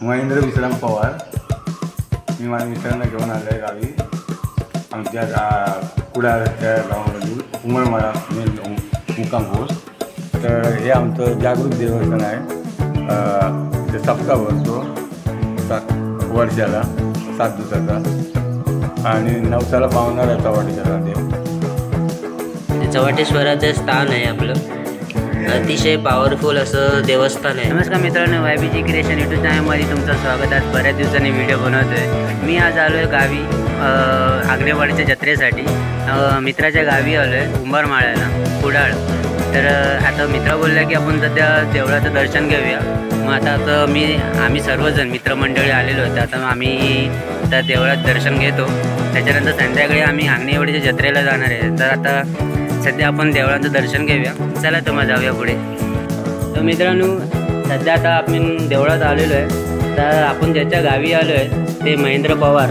महेंद्र विश्राम पवार. मी माझ्या मित्रांना घेऊन आलो आहे गावी आमच्या कुडाळच्या गावामधील उमरमाळा मुक्काम पोस्ट. तर हे आमचं जागृत देवस्थान आहे. ते सप्ताह भरतो 7 वर्षाला 7 दिवसाचा आणि नवसाला पावणारा चव्हाटेश्वरा देव. चव्हाटेश्वराचं स्थान आहे आपलं. अतिशय पॉवरफुल असं देवस्थान आहे. नमस्कार मित्रांनो, YBG क्रिएशन यूट्यूब चॅनलमध्ये तुमचं स्वागत. आज बऱ्याच दिवसांनी व्हिडिओ बनवतो आहे. मी आज आलो आहे गावी आग्नेवाडीच्या जत्रेसाठी. मित्राच्या गावी आलो आहे उंबरमाळ्याला कुडाळ. तर आता मित्र बोलला की आपण सध्या देवळाचं दर्शन घेऊया. मग आता आम्ही सर्वजण मित्रमंडळी आलेलो होतो. आता आम्ही त्या देवळात दर्शन घेतो. त्याच्यानंतर संध्याकाळी आम्ही आग्नेवाडीच्या जत्रेला जाणार आहे. तर आता सध्या आपण देवळाचं दर्शन घेऊया. चला तर मग जाऊया पुढे. तर मित्रांनो, सध्या आता आपण देवळात आलेलो आहे. तर आपण ज्याच्या गावी आलो आहे ते महेंद्र पवार.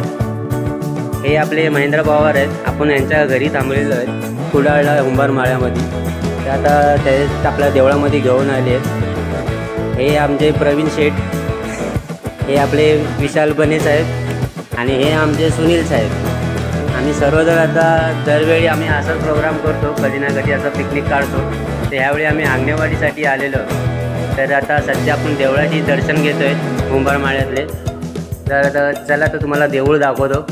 हे आपले महेंद्र पवार आहेत. आपण यांच्या घरी थांबलेलो आहे कुडाळला उंबरमाळ्यामध्ये. तर आता ते आपल्या देवळामध्ये घेऊन आले आहेत. हे आमचे प्रवीण शेठ, हे आपले विशाल बने साहेब आणि हे आमचे सुनील साहेब. आम्ही सर्वजण आता दरवेळी आम्ही असाच प्रोग्राम करतो, कधी ना कधी असा पिकनिक काढतो. तर ह्यावेळी आम्ही आग्नेवाडीसाठी आलेलो. तर आता सध्या आपण देवळाची दर्शन घेतो आहे उंबरमाळ्यातले. तर आता चला तर तुम्हाला देऊळ दाखवतो.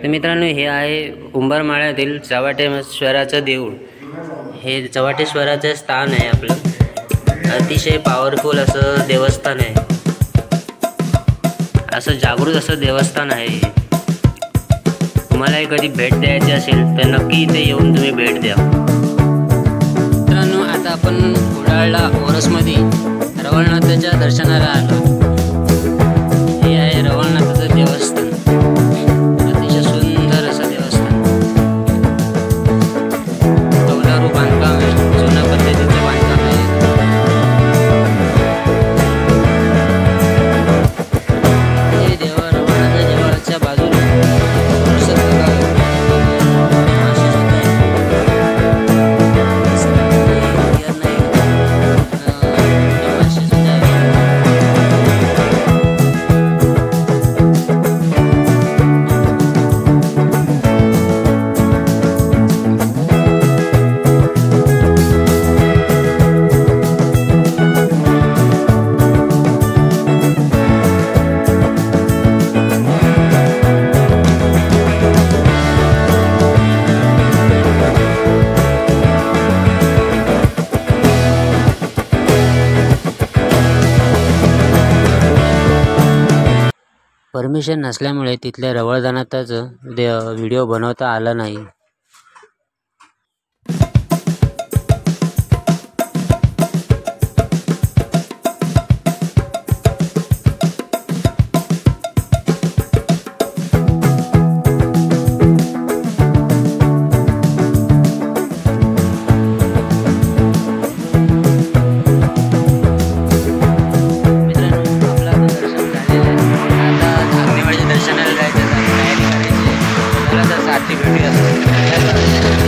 तर मित्रांनो, हे आहे उंबरमाळ्यातील चव्हाटेश्वराचं देऊळ. हे चव्हाटेश्वराचं स्थान आहे आपलं. अतिशय पॉवरफुल असं देवस्थान आहे. असं जागृत असं देवस्थान आहे. तुम्हालाही कधी भेट द्यायची असेल तर नक्की इथे येऊन तुम्ही भेट द्या. मित्रांनो, आता आपण कुडाळला ओरसमध्ये रवळनाथाच्या दर्शनाला आलो. हे आहे रवळनाथाचं देवस्थान. परमिशन नसल्यामुळे तिथल्या रवळदानाचाच व्हिडिओ बनवता आला नाही. मित्रांनो, आपला दर्शन रात्री भेटूया.